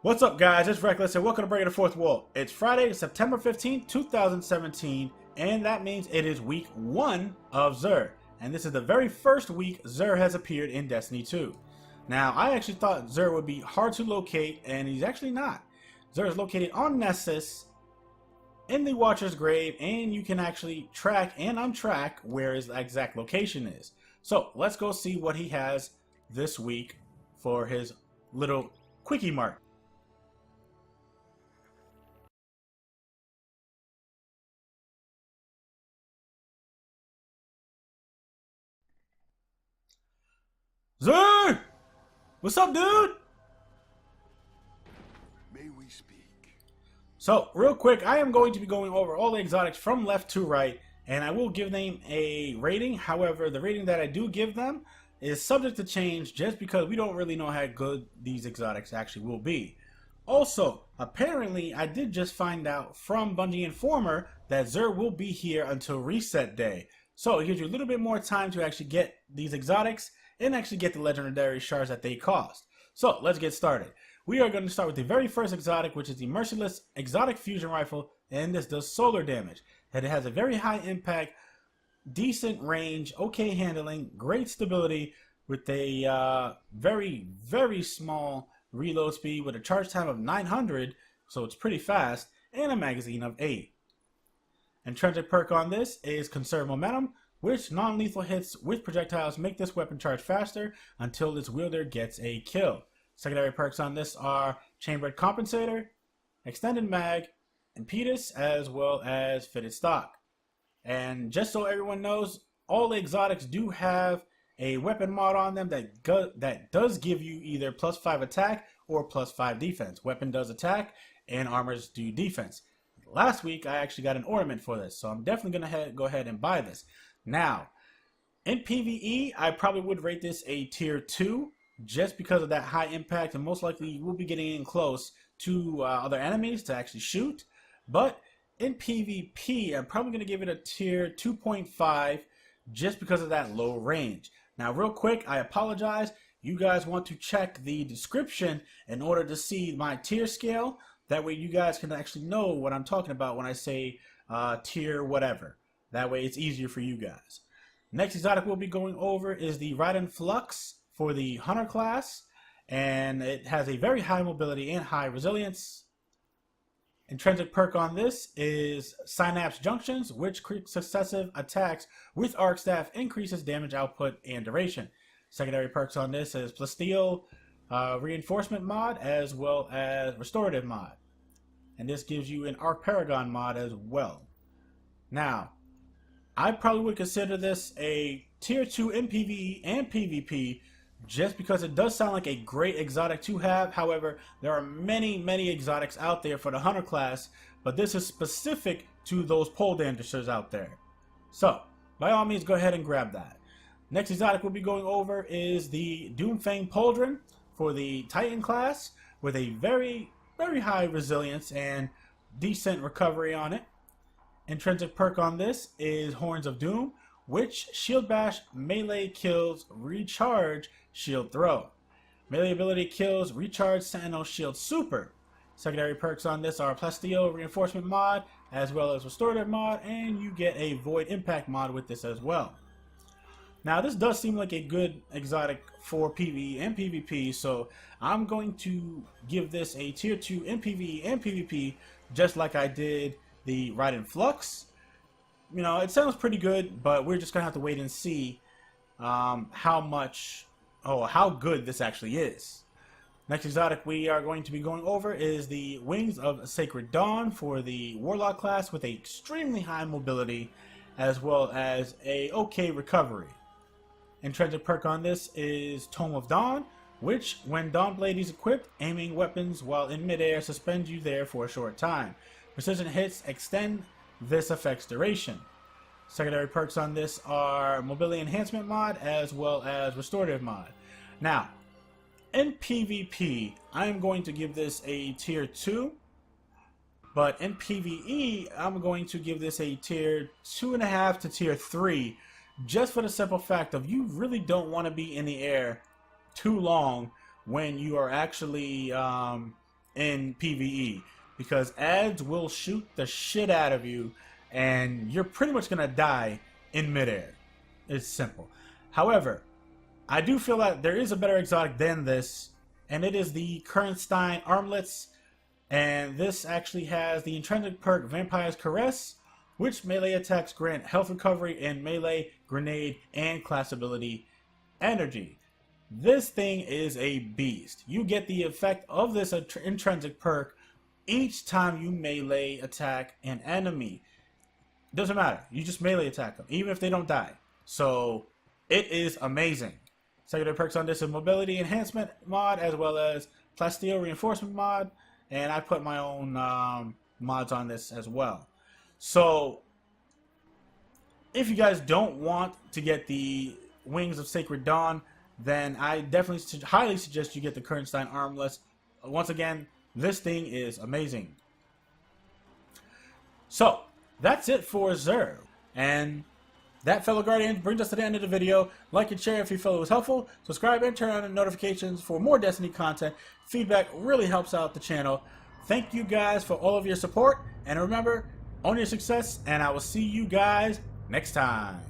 What's up, guys? It's Reckless, and welcome to Breaking the Fourth Wall. It's Friday, September 15th, 2017, and that means it is week 1 of Xur. And this is the very first week Xur has appeared in Destiny 2. Now, I actually thought Xur would be hard to locate, and he's actually not. Xur is located on Nessus, in the Watcher's Grave, and you can actually track and untrack where his exact location is. So, let's go see what he has this week for his little quickie mark. Xur! What's up, dude? May we speak? So, real quick, I am going to be going over all the exotics from left to right, and I will give them a rating. However, the rating that I do give them is subject to change just because we don't really know how good these exotics actually will be. Also, apparently, I did just find out from Bungie Informer that Xur will be here until reset day. So, it gives you a little bit more time to actually get these exotics and actually get the legendary shards that they cost. So, let's get started. We are going to start with the very first exotic, which is the Merciless Exotic Fusion Rifle, and this does solar damage. And it has a very high impact, decent range, okay handling, great stability, with a very, very small reload speed with a charge time of 900, so it's pretty fast, and a magazine of 8. Intrinsic perk on this is Conserve Momentum, which non-lethal hits with projectiles make this weapon charge faster until its wielder gets a kill. Secondary perks on this are Chambered Compensator, Extended Mag, Impetus, as well as Fitted Stock. And just so everyone knows, all the exotics do have a weapon mod on them that does give you either +5 attack or +5 defense. Weapon does attack and armors do defense. Last week I actually got an ornament for this, so I'm definitely going to go ahead and buy this. Now, in PvE, I probably would rate this a tier 2 just because of that high impact, and most likely you will be getting in close to other enemies to actually shoot. But in PvP, I'm probably going to give it a tier 2.5 just because of that low range. Now, real quick, I apologize. You guys want to check the description in order to see my tier scale. That way you guys can actually know what I'm talking about when I say tier whatever. That way it's easier for you guys. Next exotic we'll be going over is the Raiden Flux for the Hunter class. And it has a very high mobility and high resilience. Intrinsic perk on this is Synapse Junctions, which successive attacks with Arc Staff increases damage output and duration. Secondary perks on this is Plasteel Reinforcement mod as well as Restorative mod. And this gives you an Arc Paragon mod as well. Now, I probably would consider this a tier 2 in PvE and PvP just because it does sound like a great exotic to have. However, there are many exotics out there for the Hunter class, but this is specific to those pole dancers out there. So, by all means, go ahead and grab that. Next exotic we'll be going over is the Doomfang Pauldron for the Titan class with a very high resilience and decent recovery on it. Intrinsic perk on this is Horns of Doom, which shield bash melee kills recharge shield throw. Melee ability kills recharge sentinel shield super. Secondary perks on this are Plasteel Reinforcement mod as well as Restorative mod, and you get a Void Impact mod with this as well. Now, this does seem like a good exotic for PvE and PvP, so I'm going to give this a tier 2 in PvE and PvP just like I did the Raiden Flux. You know, it sounds pretty good, but we're just gonna have to wait and see how good this actually is. Next exotic we are going to be going over is the Wings of Sacred Dawn for the Warlock class with a extremely high mobility as well as a okay recovery. Intrinsic perk on this is Tome of Dawn, which when Dawnblade is equipped, aiming weapons while in midair suspends you there for a short time. Precision hits extend this effect's duration. Secondary perks on this are Mobility Enhancement mod as well as Restorative mod. Now, in PvP, I am going to give this a tier 2, but in PvE, I'm going to give this a tier 2.5 to tier 3, just for the simple fact of you really don't want to be in the air too long when you are actually in PvE, because ads will shoot the shit out of you and you're pretty much gonna die in midair. It's simple. However, I do feel that there is a better exotic than this, and it is the Kernstein Armlets. And this actually has the intrinsic perk Vampire's Caress, which melee attacks grant health recovery and melee, grenade, and class ability energy. This thing is a beast. You get the effect of this intrinsic perk each time you melee attack an enemy. Doesn't matter. You just melee attack them, even if they don't die. So it is amazing. Secondary perks on this is mobility enhancement mod, as well as plasteel reinforcement mod, and I put my own mods on this as well. So if you guys don't want to get the Wings of Sacred Dawn, then I definitely highly suggest you get the Kernstein Armlets. Once again, this thing is amazing. So that's it for Xur, and that, fellow Guardians, brings us to the end of the video. Like and share if you felt it was helpful. Subscribe and turn on the notifications for more Destiny content. Feedback really helps out the channel. Thank you guys for all of your support. And remember, own your success, and I will see you guys next time.